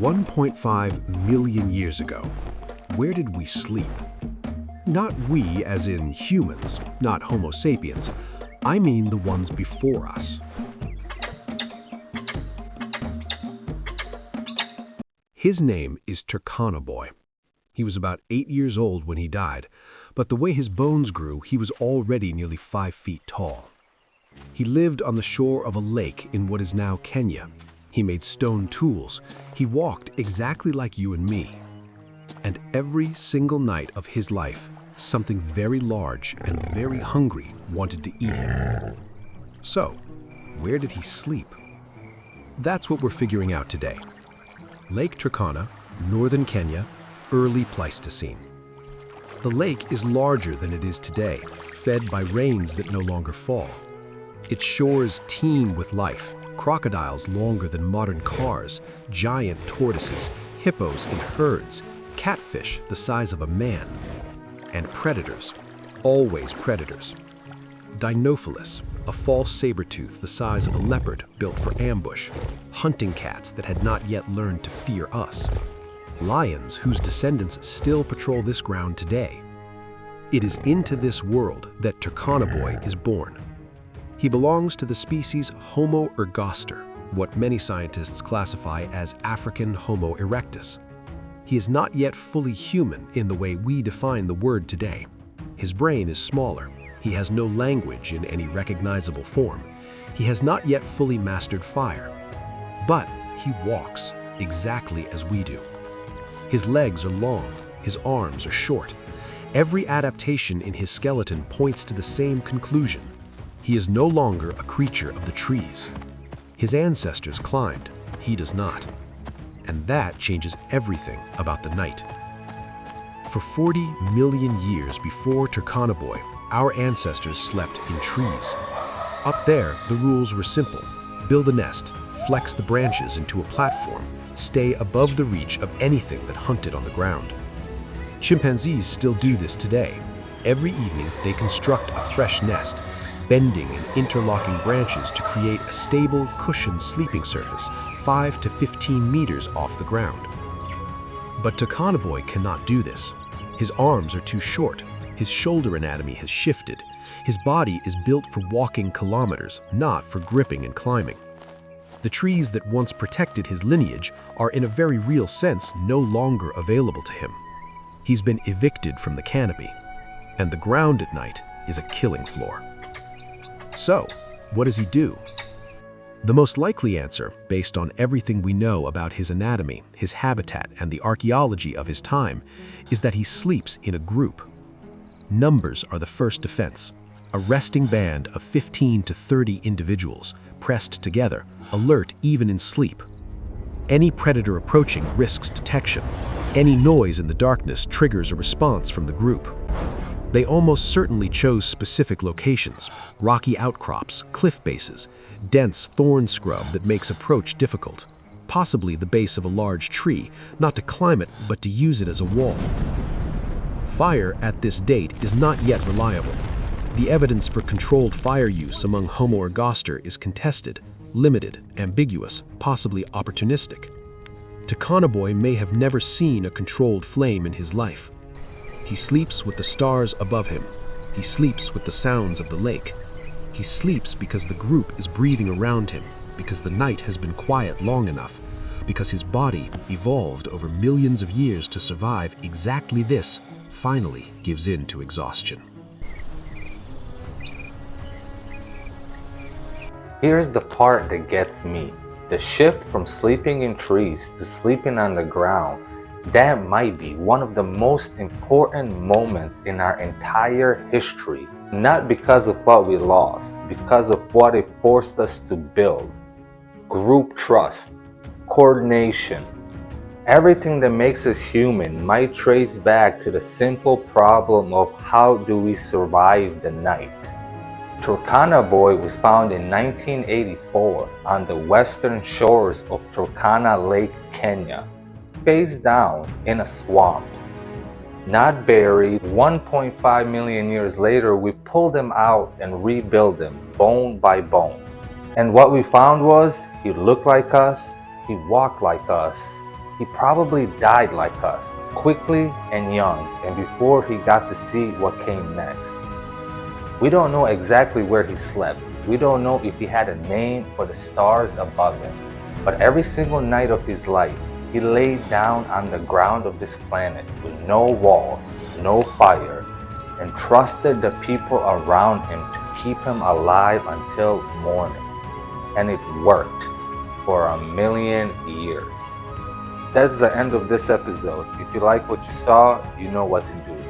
1.5 million years ago, where did we sleep? Not we as in humans, not Homo sapiens. I mean the ones before us. His name is Turkana Boy. He was about 8 years old when he died, but the way his bones grew, he was already nearly 5 feet tall. He lived on the shore of a lake in what is now Kenya. He made stone tools. He walked exactly like you and me. And every single night of his life, something very large and very hungry wanted to eat him. So, where did he sleep? That's what we're figuring out today. Lake Turkana, northern Kenya, early Pleistocene. The lake is larger than it is today, fed by rains that no longer fall. Its shores teem with life, crocodiles longer than modern cars, giant tortoises, hippos in herds, catfish the size of a man, and predators, always predators. Dinophilus, a false saber-tooth the size of a leopard built for ambush, hunting cats that had not yet learned to fear us, lions whose descendants still patrol this ground today. It is into this world that Turkana Boy is born. He belongs to the species Homo ergaster, what many scientists classify as African Homo erectus. He is not yet fully human in the way we define the word today. His brain is smaller. He has no language in any recognizable form. He has not yet fully mastered fire. But he walks exactly as we do. His legs are long. His arms are short. Every adaptation in his skeleton points to the same conclusion. He is no longer a creature of the trees. His ancestors climbed. He does not. And that changes everything about the night. For 40 million years before Turkana Boy, our ancestors slept in trees. Up there, the rules were simple. Build a nest, flex the branches into a platform, stay above the reach of anything that hunted on the ground. Chimpanzees still do this today. Every evening, they construct a fresh nest, bending and interlocking branches to create a stable, cushioned sleeping surface 5 to 15 meters off the ground. But Turkana Boy cannot do this. His arms are too short. His shoulder anatomy has shifted. His body is built for walking kilometers, not for gripping and climbing. The trees that once protected his lineage are in a very real sense no longer available to him. He's been evicted from the canopy, and the ground at night is a killing floor. So, what does he do? The most likely answer, based on everything we know about his anatomy, his habitat, and the archaeology of his time, is that he sleeps in a group. Numbers are the first defense. A resting band of 15 to 30 individuals, pressed together, alert even in sleep. Any predator approaching risks detection. Any noise in the darkness triggers a response from the group. They almost certainly chose specific locations, rocky outcrops, cliff bases, dense thorn scrub that makes approach difficult, possibly the base of a large tree, not to climb it, but to use it as a wall. Fire at this date is not yet reliable. The evidence for controlled fire use among Homo ergaster is contested, limited, ambiguous, possibly opportunistic. Turkana Boy may have never seen a controlled flame in his life. He sleeps with the stars above him. He sleeps with the sounds of the lake. He sleeps because the group is breathing around him, because the night has been quiet long enough, because his body, evolved over millions of years to survive exactly this, finally gives in to exhaustion. Here's the part that gets me. The shift from sleeping in trees to sleeping on the ground. That might be one of the most important moments in our entire history, not because of what we lost, because of what it forced us to build. Group trust, coordination. Everything that makes us human might trace back to the simple problem of how do we survive the night. Turkana Boy was found in 1984 on the western shores of Turkana Lake, Kenya. Face down in a swamp. Not buried. 1.5 million years later, we pulled him out and rebuilt him bone by bone. And what we found was, he looked like us, he walked like us, He probably died like us, quickly and young, and before he got to see what came next. We don't know exactly where he slept. We don't know if he had a name for the stars above him. But every single night of his life, he laid down on the ground of this planet with no walls, no fire, and trusted the people around him to keep him alive until morning. And it worked for 1,000,000 years. That's the end of this episode. If you like what you saw, you know what to do.